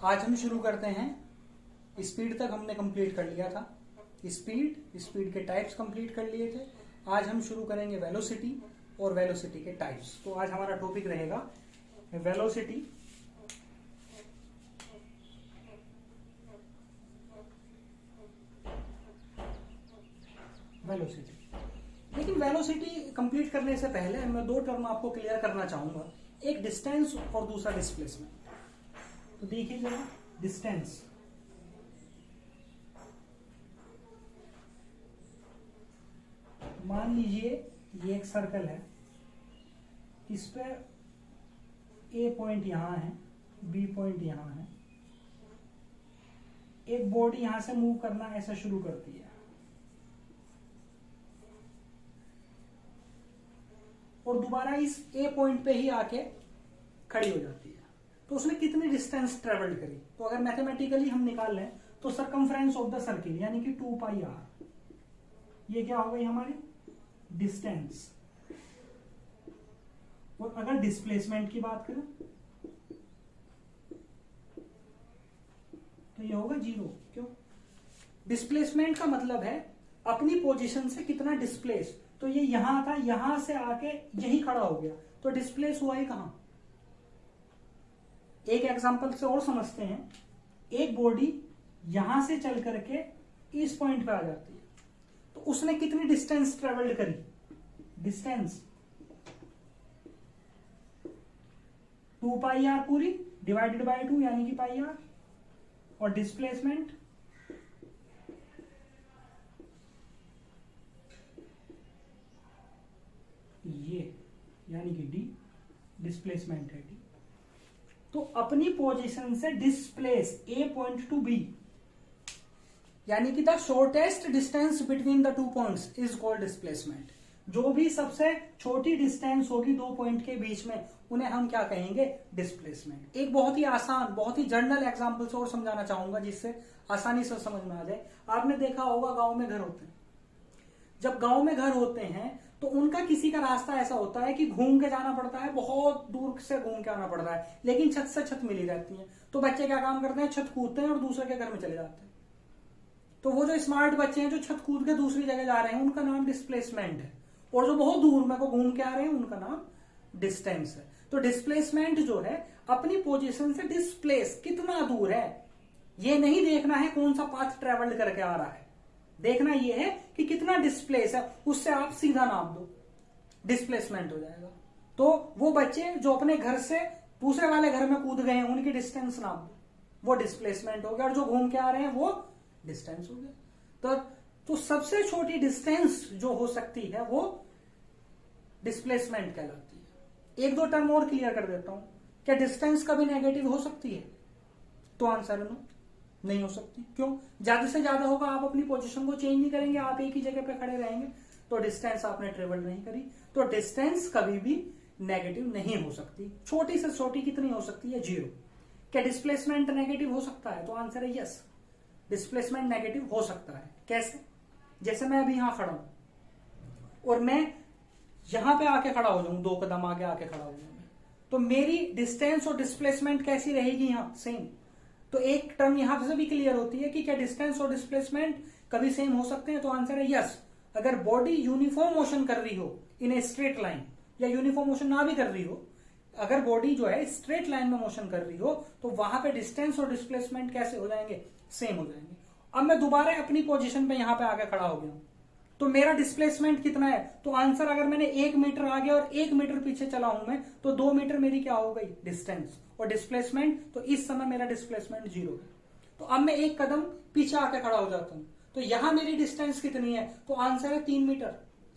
आज हम शुरू करते हैं। स्पीड तक हमने कंप्लीट कर लिया था। स्पीड के टाइप्स कंप्लीट कर लिए थे। आज हम शुरू करेंगे वेलोसिटी और वेलोसिटी के टाइप्स। तो आज हमारा टॉपिक रहेगा वेलोसिटी, लेकिन वेलोसिटी कंप्लीट करने से पहले मैं दो टर्म आपको क्लियर करना चाहूंगा, एक डिस्टेंस और दूसरा डिस्प्लेसमेंट। तो देखिए जरा, डिस्टेंस मान लीजिए ये एक सर्कल है, इस पे ए पॉइंट यहां है, बी पॉइंट यहां है। एक बॉडी यहां से मूव करना ऐसा शुरू करती है और दोबारा इस ए पॉइंट पे ही आके खड़ी हो जाती है। तो उसने कितनी डिस्टेंस ट्रेवल्ड करी? तो अगर मैथमेटिकली हम निकाल लें तो सरकमफ्रेंस ऑफ द सर्किल यानी कि 2 पाई आर, ये क्या हो गई हमारी डिस्टेंस। और अगर डिस्प्लेसमेंट की बात करें तो ये होगा 0। क्यों? डिस्प्लेसमेंट का मतलब है अपनी पोजीशन से कितना डिस्प्लेस। तो ये यहां था, यहां से आके यही खड़ा हो गया, तो डिस्प्लेस हुआ ही कहां? एक एग्जांपल से और समझते हैं। एक बॉडी यहां से चल करके इस पॉइंट पे आ जाती है, तो उसने कितनी डिस्टेंस ट्रेवल्ड करी? डिस्टेंस 2 पाई आर पूरी डिवाइडेड बाय 2 यानी कि पाई आर, और डिस्प्लेसमेंट ये यानी कि डी, डिस्प्लेसमेंट है डी। तो अपनी पोजीशन से displace A point to be यानी कि the shortest distance between the 2 points is called displacement. जो भी सबसे छोटी डिस्टेंस होगी 2 पॉइंट के बीच में, उन्हें हम क्या कहेंगे? डिस्प्लेसमेंट। एक बहुत ही आसान, बहुत ही जनरल एग्जांपल से और समझाना चाहूंगा जिससे आसानी से समझ में आ जाए। आपने देखा होगा गांव में घर होते हैं। जब गांव में घर होते हैं तो उनका किसी का रास्ता ऐसा होता है कि घूम के जाना पड़ता है, बहुत दूर से घूम के आना पड़ता है, लेकिन छत से छत मिली रहती है। तो बच्चे क्या काम करते हैं? छत कूदते हैं और दूसरे के घर में चले जाते हैं। तो वो जो स्मार्ट बच्चे हैं जो छत कूद के दूसरी जगह जा रहे हैं, उनका नाम डिस्प्लेसमेंट है। और जो बहुत दूर में को घूम के आ रहे हैं, उनका नाम डिस्टेंस है। तो डिस्प्लेसमेंट जो है अपनी पोजीशन से डिस्प्लेस कितना दूर है, ये नहीं देखना है कौन सा पाथ ट्रेवल्ड करके आ रहा है, देखना ये है कि कितना डिस्प्लेस है, उससे आप सीधा नाप दो, डिस्प्लेसमेंट हो जाएगा। तो वो बच्चे जो अपने घर से दूसरे वाले घर में कूद गए हैं, उनकी डिस्टेंस नाप दो, वो डिस्प्लेसमेंट हो गया। और जो घूम के आ रहे हैं वो डिस्टेंस हो गया। तो सबसे छोटी डिस्टेंस जो हो सकती है वो डिस्प्लेसमेंट कहलाती है। एक दो टर्म और क्लियर कर देता हूं। क्या डिस्टेंस कभी नेगेटिव हो सकती है? तो आंसर है नो, नहीं हो सकती। क्यों? ज्यादा से ज्यादा होगा, आप अपनी पोजीशन को चेंज नहीं करेंगे, आप एक ही जगह पे खड़े रहेंगे, तो डिस्टेंस आपने ट्रेवल नहीं करी। तो डिस्टेंस कभी भी नेगेटिव नहीं हो सकती। छोटी से छोटी कितनी हो सकती है? 0। क्या डिस्प्लेसमेंट नेगेटिव हो सकता है? तो आंसर है यस, डिस्प्लेसमेंट नेगेटिव हो सकता है। कैसे? जैसे मैं अभी यहां खड़ा हूं और मैं यहां पे आके खड़ा हो जाऊं, 2 कदम आगे आके खड़ा हो जाऊं, तो मेरी डिस्टेंस और डिस्प्लेसमेंट कैसी रहेगी? यहां सेम। तो एक टर्म यहां से भी क्लियर होती है कि क्या डिस्टेंस और डिस्प्लेसमेंट कभी सेम हो सकते हैं? तो आंसर है यस। अगर बॉडी यूनिफॉर्म मोशन कर रही हो इन ए स्ट्रेट लाइन, या यूनिफॉर्म मोशन ना भी कर रही हो, अगर बॉडी जो है स्ट्रेट लाइन में मोशन कर रही हो, तो वहां पे डिस्टेंस और डिस्प्लेसमेंट कैसे हो जाएंगे? सेम हो जाएंगे। अब मैं दोबारा अपनी पोजीशन पे यहां पे आके खड़ा हो गया हूं, तो मेरा डिस्प्लेसमेंट कितना है? तो आंसर, अगर मैंने 1 मीटर आगे और 1 मीटर पीछे चला हूं मैं, तो 2 मीटर मेरी क्या हो गई? डिस्टेंस। और डिस्प्लेसमेंट, तो इस समय मेरा डिस्प्लेसमेंट 0 है। तो अब मैं 1 कदम पीछे आके खड़ा हो जाता हूं, तो यहां मेरी डिस्टेंस कितनी है? तो आंसर है 3 मीटर।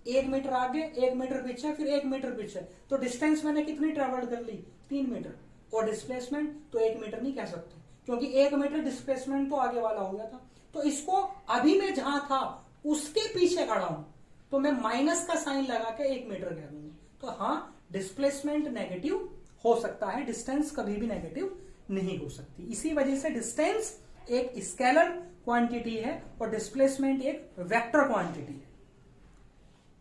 1 मीटर आगे, 1 मीटर पीछे, फिर 1 मीटर पीछे। तो डिस्टेंस मैंने कितनी ट्रेवल कर ली? 3 मीटर। और डिस्प्लेसमेंट तो 1 मीटर नहीं कह सकते, क्योंकि 1 मीटर डिस्प्लेसमेंट तो आगे वाला हो गया था। तो इसको अभी मैं जहां था उसके पीछे खड़ा हूं, तो मैं माइनस का साइन लगा के 1 मीटर कह दूंगा। तो हाँ, डिस्प्लेसमेंट नेगेटिव हो सकता है, डिस्टेंस कभी भी नेगेटिव नहीं हो सकती। इसी वजह से डिस्टेंस एक स्केलर क्वांटिटी है और डिस्प्लेसमेंट एक वेक्टर क्वांटिटी है।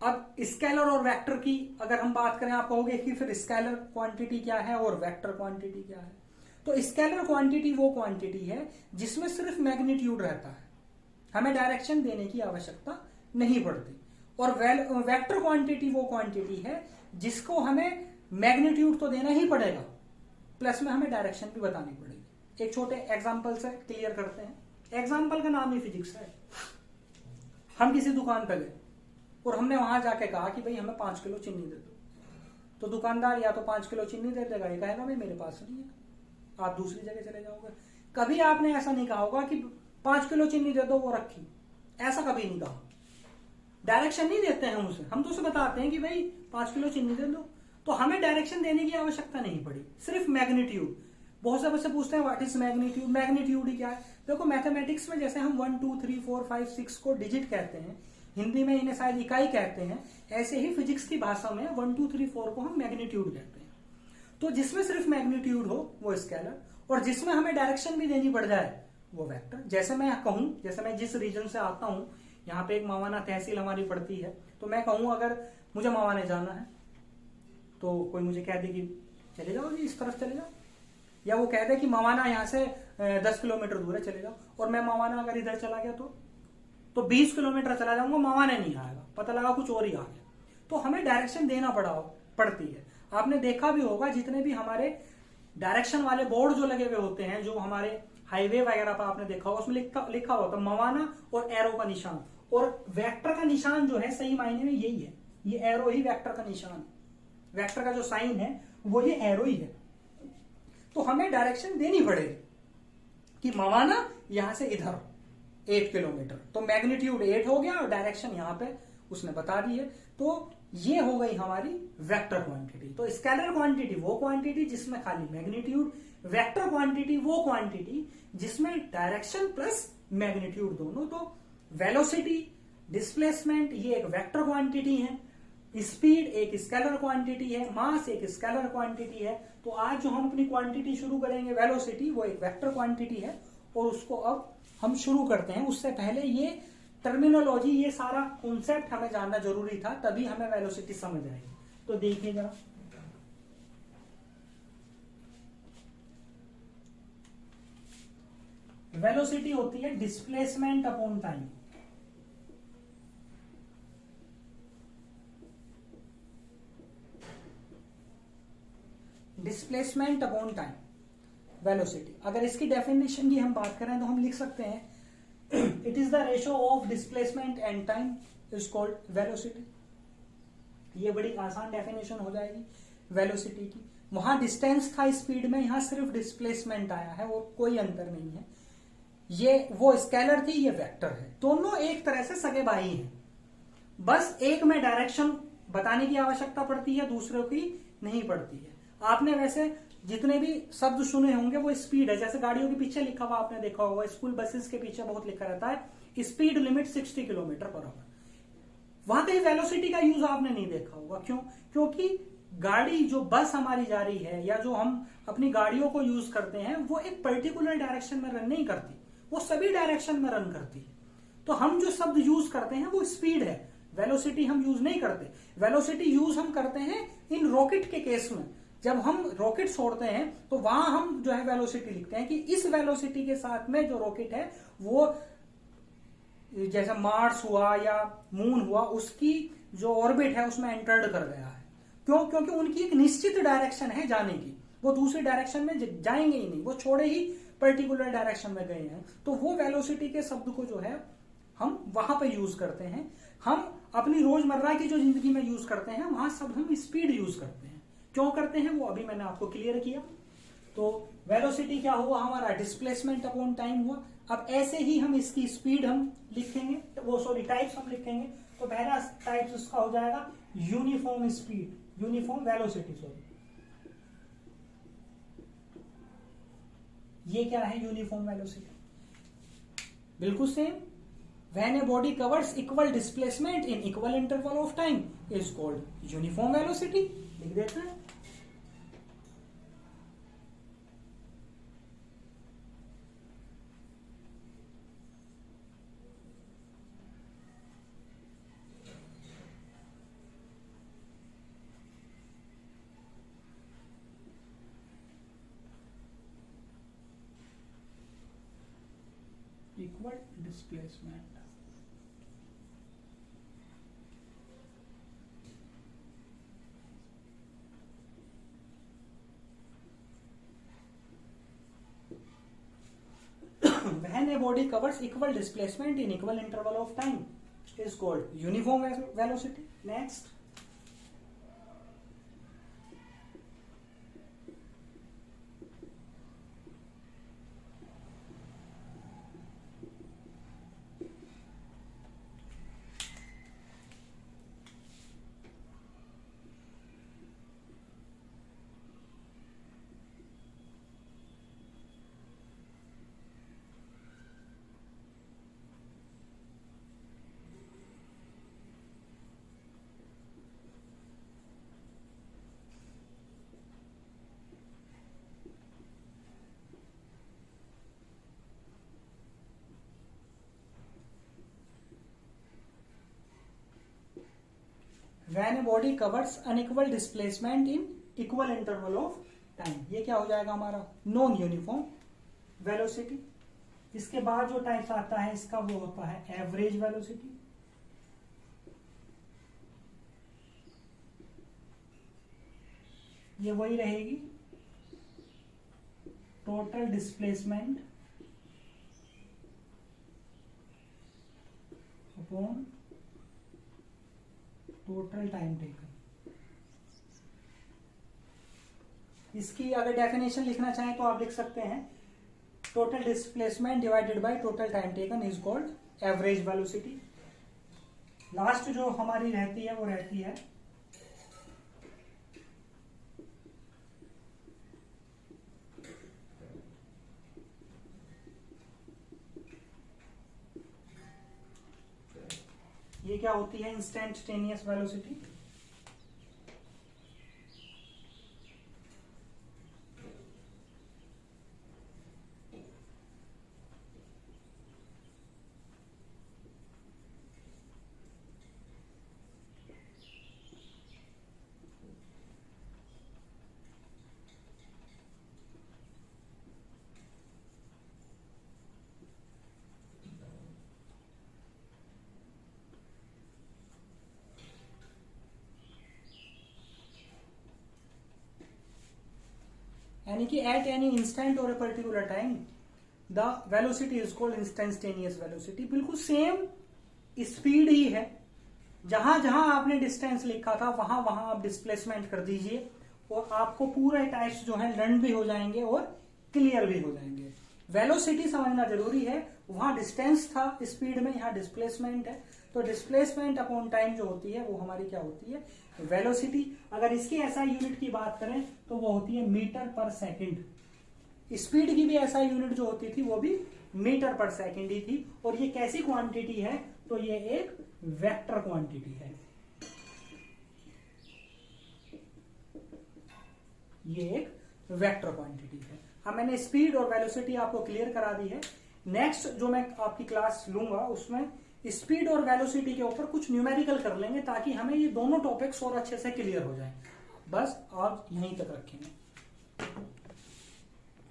अब स्केलर और वेक्टर की अगर हम बात करें, आप कहोगे कि फिर स्केलर क्वांटिटी क्या है और वेक्टर क्वांटिटी क्या है? तो स्केलर क्वांटिटी वो क्वांटिटी है जिसमें सिर्फ मैग्नीट्यूड रहता है, हमें डायरेक्शन देने की आवश्यकता नहीं पड़ती। और वेक्टर क्वांटिटी वो क्वांटिटी है जिसको हमें मैग्नीट्यूड तो देना ही पड़ेगा, प्लस में हमें डायरेक्शन भी बतानी पड़ेगी। एक छोटे एग्जाम्पल से क्लियर करते हैं। एग्जाम्पल का नाम ही फिजिक्स है। हम किसी दुकान पर गए और हमने वहां जाके कहा कि भाई हमें 5 किलो चीनी दे दो, तो दुकानदार या तो 5 किलो चीनी दे देगा, ये कहेगा भाई मेरे पास नहीं है, आप दूसरी जगह चले जाओगे। कभी आपने ऐसा नहीं कहा होगा कि 5 किलो चीनी दे दो, वो रखी, ऐसा कभी नहीं कहा। डायरेक्शन नहीं देते हैं हम उसे, हम तो उसे बताते हैं कि भाई 5 किलो चीनी दे दो, तो हमें डायरेक्शन देने की आवश्यकता नहीं पड़ी, सिर्फ मैग्नीट्यूड। बहुत से बच्चे पूछते हैं व्हाट इज मैग्नीट्यूड, मैग्नीट्यूड ही क्या है। देखो मैथमेटिक्स में जैसे हम 1 2 3 4 5 6 को डिजिट कहते हैं, हिंदी में इन्हें शायद इकाई कहते हैं, ऐसे ही फिजिक्स की भाषा में 1 2 3 4 को हम मैग्नीट्यूड कहते हैं। तो जिसमें सिर्फ मैग्नीट्यूड हो वो स्केलर, और जिसमें हमें डायरेक्शन भी देनी पड़ जाए वो वेक्टर। जैसे मैं कहूं, जैसे मैं जिस रीजन से आता हूं, यहाँ पे एक मवाना तहसील हमारी पड़ती है, तो मैं कहूं अगर मुझे मवाने जाना है तो कोई मुझे कह दे कि चले जाओ जी इस तरफ चले जाओ, या वो कह दे कि मवाना यहाँ से 10 किलोमीटर दूर है चले जाओ, और मैं मवाना अगर इधर चला गया तो 20 किलोमीटर चला जाऊंगा, मवाने नहीं आएगा, पता लगा कुछ और ही आ गया। तो हमें डायरेक्शन देना पड़ती है। आपने देखा भी होगा जितने भी हमारे डायरेक्शन वाले बोर्ड जो लगे हुए होते हैं, जो हमारे हाईवे वगैरह पर आपने देखा होगा, उसमें लिखा होता है मवाना और एरो का निशान, और वेक्टर का निशान जो है सही मायने में यही है, ये एरो ही वेक्टर का निशान, वेक्टर का जो साइन है वो ये एरो ही है। तो हमें डायरेक्शन देनी पड़ेगी कि मवाना यहां से इधर 8 किलोमीटर, तो मैग्नीट्यूड 8 हो गया और डायरेक्शन यहां पे उसने बता दी है। तो ये हो गई हमारी वेक्टर क्वांटिटी। तो स्केलर क्वांटिटी वो क्वांटिटी जिसमें खाली मैग्नीट्यूड, वेक्टर क्वांटिटी वो क्वांटिटी जिसमें डायरेक्शन प्लस मैग्नीट्यूड दोनों। तो वेलोसिटी, डिस्प्लेसमेंट ये एक वेक्टर क्वांटिटी है, स्पीड एक स्केलर क्वांटिटी है, मास एक स्केलर क्वांटिटी है। तो आज जो हम अपनी क्वांटिटी शुरू करेंगे वेलोसिटी, वो एक वेक्टर क्वांटिटी है, और उसको अब हम शुरू करते हैं। उससे पहले ये टर्मिनोलॉजी, ये सारा कॉन्सेप्ट हमें जानना जरूरी था, तभी हमें वेलोसिटी समझ आएगी। तो देखिए जरा, वेलोसिटी होती है displacement upon time. Displacement upon time, velocity. अगर इसकी डेफिनेशन की हम बात करें तो हम लिख सकते हैं it is the ratio of displacement and time is called velocity. ये बड़ी आसान डेफिनेशन हो जाएगी वेलोसिटी की। वहां डिस्टेंस था स्पीड में, यहां सिर्फ डिस्प्लेसमेंट आया है, और कोई अंतर नहीं है। ये वो स्केलर थी, ये वेक्टर है, दोनों एक तरह से सगे भाई हैं, बस एक में डायरेक्शन बताने की आवश्यकता पड़ती है, दूसरे की नहीं पड़ती है। आपने वैसे जितने भी शब्द सुने होंगे वो स्पीड है, जैसे गाड़ियों के पीछे लिखा हुआ आपने देखा होगा, स्कूल बसेस के पीछे बहुत लिखा रहता है speed limit 60 kilometre per hour. वहां कहीं वेलोसिटी का यूज आपने नहीं देखा होगा। क्यों? क्योंकि गाड़ी जो बस हमारी जा रही है, या जो हम अपनी गाड़ियों को यूज करते हैं, वो एक पर्टिकुलर डायरेक्शन में रन नहीं करती, वो सभी डायरेक्शन में रन करती है। तो हम जो शब्द यूज करते हैं वो स्पीड है, वेलोसिटी हम यूज नहीं करते। वेलोसिटी यूज हम करते हैं इन रॉकेट के केस में, जब हम रॉकेट छोड़ते हैं तो वहां हम जो है वेलोसिटी लिखते हैं कि इस वेलोसिटी के साथ में जो रॉकेट है वो जैसे मार्स हुआ या मून हुआ, उसकी जो ऑर्बिट है उसमें एंटर्ड कर गया है। क्यों? क्योंकि उनकी एक निश्चित डायरेक्शन है जाने की, वो दूसरी डायरेक्शन में जाएंगे ही नहीं, वो छोड़े ही पर्टिकुलर डायरेक्शन में गए हैं। तो वो वेलोसिटी के शब्द को जो है हम वहां पर यूज करते हैं। हम अपनी रोजमर्रा की जो जिंदगी में यूज करते हैं वहां शब्द हम स्पीड यूज करते हैं। क्यों करते हैं वो अभी मैंने आपको क्लियर किया। तो वेलोसिटी क्या हुआ हमारा, डिस्प्लेसमेंट अपॉन टाइम हुआ। अब ऐसे ही हम इसकी स्पीड हम लिखेंगे, वो सॉरी टाइप्स हम लिखेंगे। तो पहला टाइप्स इसका हो जाएगा uniform speed, uniform velocity sorry. ये क्या है यूनिफॉर्म वेलोसिटी? बिल्कुल same, when a body covers equal displacement in equal interval of time is called uniform velocity. लिख देते हैं। Equal displacement. When a body covers equal displacement in equal interval of time is called uniform velocity. Next, when a body covers unequal displacement in equal interval of time, ये क्या हो जाएगा हमारा non uniform velocity. इसके बाद जो types आता है इसका वो होता है एवरेज वेलोसिटी, ये वही रहेगी total displacement upon total time taken. इसकी अगर डेफिनेशन लिखना चाहें तो आप लिख सकते हैं total displacement divided by total time taken is called average velocity. Last जो हमारी रहती है वो रहती है ये क्या होती है इंस्टेंटेनियस वेलोसिटी। यानी कि एट एनी इंस्टेंट और a particular time the velocity is called instantaneous velocity. बिल्कुल सेम स्पीड ही है, जहां जहां आपने डिस्टेंस लिखा था वहां वहां आप डिस्प्लेसमेंट कर दीजिए और आपको पूरे टाइप्स जो है लर्न भी हो जाएंगे और क्लियर भी हो जाएंगे। वेलोसिटी समझना जरूरी है, वहां डिस्टेंस था स्पीड में, यहाँ डिस्प्लेसमेंट है, तो डिस्प्लेसमेंट अपॉन टाइम जो होती है वो हमारी क्या होती है वेलोसिटी। अगर इसकी एसआई यूनिट की बात करें तो वो होती है मीटर पर सेकंड। स्पीड की भी एसआई यूनिट जो होती थी वो भी मीटर पर सेकंड ही थी। और ये कैसी क्वांटिटी है तो ये एक वेक्टर क्वांटिटी है, ये एक वेक्टर क्वांटिटी है। हाँ, मैंने स्पीड और वेलोसिटी आपको क्लियर करा दी है। नेक्स्ट जो मैं आपकी क्लास लूंगा उसमें स्पीड और वेलोसिटी के ऊपर कुछ न्यूमेरिकल कर लेंगे ताकि हमें ये दोनों टॉपिक्स और अच्छे से क्लियर हो जाएं। बस आप यहीं तक रखेंगे।